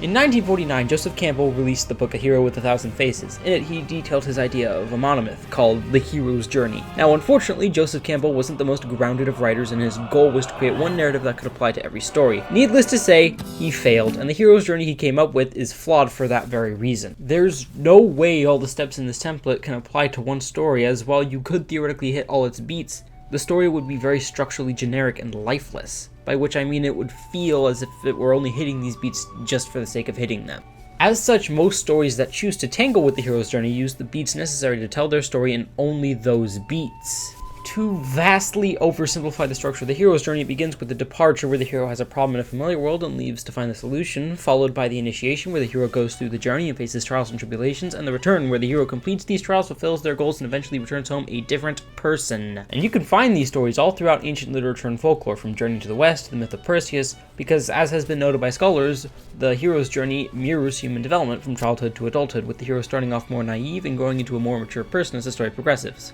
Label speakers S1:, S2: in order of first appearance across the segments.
S1: In 1949, Joseph Campbell released the book A Hero with a Thousand Faces. In it, he detailed his idea of a monomyth called The Hero's Journey. Now, unfortunately, Joseph Campbell wasn't the most grounded of writers, and his goal was to create one narrative that could apply to every story. Needless to say, he failed, and the hero's journey he came up with is flawed for that very reason. There's no way all the steps in this template can apply to one story, as while you could theoretically hit all its beats, the story would be very structurally generic and lifeless, by which I mean it would feel as if it were only hitting these beats just for the sake of hitting them. As such, most stories that choose to tangle with the hero's journey use the beats necessary to tell their story in only those beats. To vastly oversimplify the structure of the hero's journey, it begins with the departure, where the hero has a problem in a familiar world and leaves to find the solution, followed by the initiation, where the hero goes through the journey and faces trials and tribulations, and the return, where the hero completes these trials, fulfills their goals, and eventually returns home a different person. And you can find these stories all throughout ancient literature and folklore, from Journey to the West to the myth of Perseus, because, as has been noted by scholars, the hero's journey mirrors human development from childhood to adulthood, with the hero starting off more naive and growing into a more mature person as the story progresses.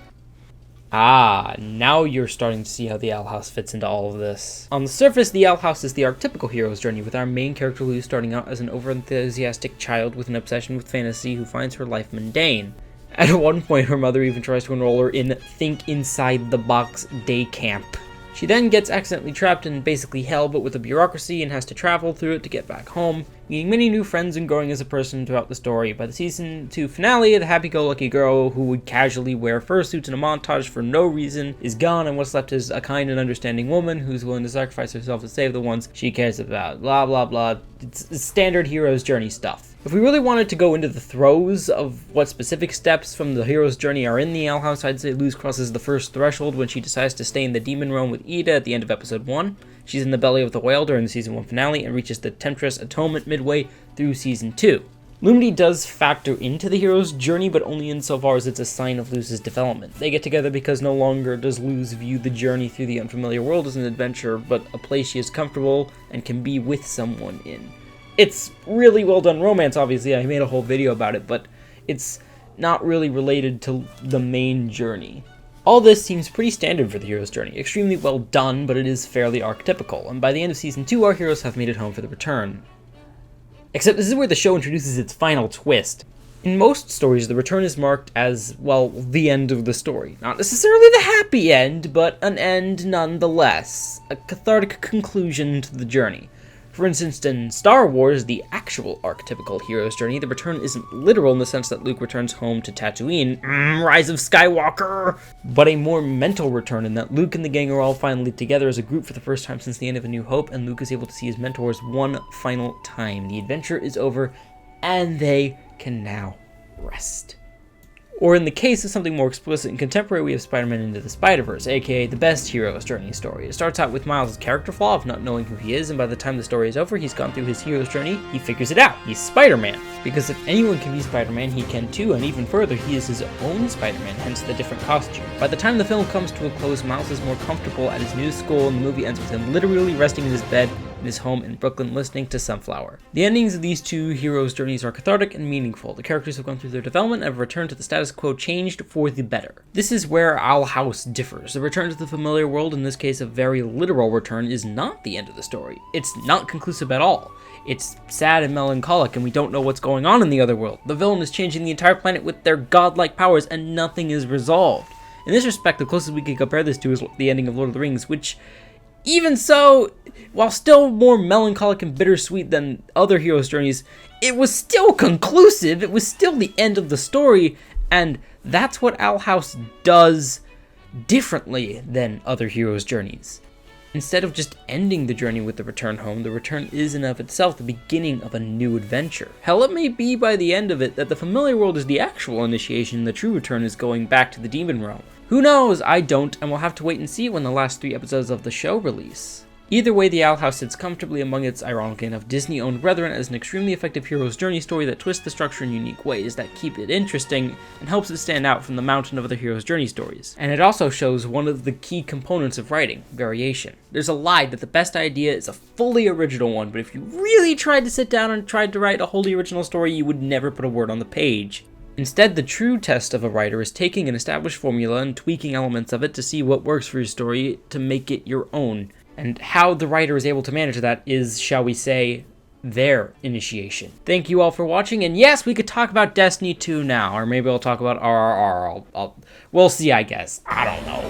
S1: Ah, now you're starting to see how the Owl House fits into all of this. On the surface, the Owl House is the archetypical hero's journey, with our main character Lou starting out as an overenthusiastic child with an obsession with fantasy who finds her life mundane. At one point, her mother even tries to enroll her in Think Inside the Box day camp. She then gets accidentally trapped in basically hell, but with a bureaucracy, and has to travel through it to get back home, meeting many new friends and growing as a person throughout the story. By the season 2 finale, the happy-go-lucky girl who would casually wear fursuits in a montage for no reason is gone, and what's left is a kind and understanding woman who's willing to sacrifice herself to save the ones she cares about. Blah blah blah. It's standard hero's journey stuff. If we really wanted to go into the throes of what specific steps from the hero's journey are in the Owl House, I'd say Luz crosses the first threshold when she decides to stay in the demon realm with Ida at the end of episode 1. She's in the belly of the whale during the season 1 finale and reaches the Temptress Atonement midway through season 2. Lumity does factor into the hero's journey, but only insofar as it's a sign of Luz's development. They get together because no longer does Luz view the journey through the unfamiliar world as an adventure, but a place she is comfortable and can be with someone in. It's really well done romance, obviously. I made a whole video about it, but it's not really related to the main journey. All this seems pretty standard for the hero's journey, extremely well done, but it is fairly archetypical, and by the end of season 2, our heroes have made it home for the return. Except this is where the show introduces its final twist. In most stories, the return is marked as, well, the end of the story. Not necessarily the happy end, but an end nonetheless. A cathartic conclusion to the journey. For instance, in Star Wars, the actual archetypical hero's journey, the return isn't literal in the sense that Luke returns home to Tatooine, Rise of Skywalker, but a more mental return in that Luke and the gang are all finally together as a group for the first time since the end of A New Hope, and Luke is able to see his mentors one final time. The adventure is over, and they can now rest. Or in the case of something more explicit and contemporary, we have Spider-Man Into the Spider-Verse, aka the best hero's journey story. It starts out with Miles' character flaw of not knowing who he is, and by the time the story is over, he's gone through his hero's journey, he figures it out. He's Spider-Man. Because if anyone can be Spider-Man, he can too, and even further, he is his own Spider-Man, hence the different costume. By the time the film comes to a close, Miles is more comfortable at his new school, and the movie ends with him literally resting in his bed in his home in Brooklyn listening to Sunflower. The endings of these two heroes' journeys are cathartic and meaningful. The characters have gone through their development and have returned to the status quo, changed for the better. This is where Owl House differs. The return to the familiar world, in this case a very literal return, is not the end of the story. It's not conclusive at all. It's sad and melancholic, and we don't know what's going on in the other world. The villain is changing the entire planet with their godlike powers, and nothing is resolved. In this respect, the closest we can compare this to is the ending of Lord of the Rings, which, even so, while still more melancholic and bittersweet than other heroes' journeys, it was still conclusive. It was still the end of the story, and that's what Owl House does differently than other heroes' journeys. Instead of just ending the journey with the return home, the return is in of itself the beginning of a new adventure. Hell, it may be by the end of it that the familiar world is the actual initiation and the true return is going back to the demon realm. Who knows? I don't, and we'll have to wait and see when the last 3 episodes of the show release. Either way, the Owl House sits comfortably among its, ironically enough, Disney-owned brethren as an extremely effective hero's journey story that twists the structure in unique ways that keep it interesting and helps it stand out from the mountain of other hero's journey stories. And it also shows one of the key components of writing, variation. There's a lie that the best idea is a fully original one, but if you really tried to sit down and tried to write a wholly original story, you would never put a word on the page. Instead, the true test of a writer is taking an established formula and tweaking elements of it to see what works for your story to make it your own. And how the writer is able to manage that is, shall we say, their initiation. Thank you all for watching, and yes, we could talk about Destiny 2 now, or maybe I'll talk about RRR. We'll see, I guess. I don't know.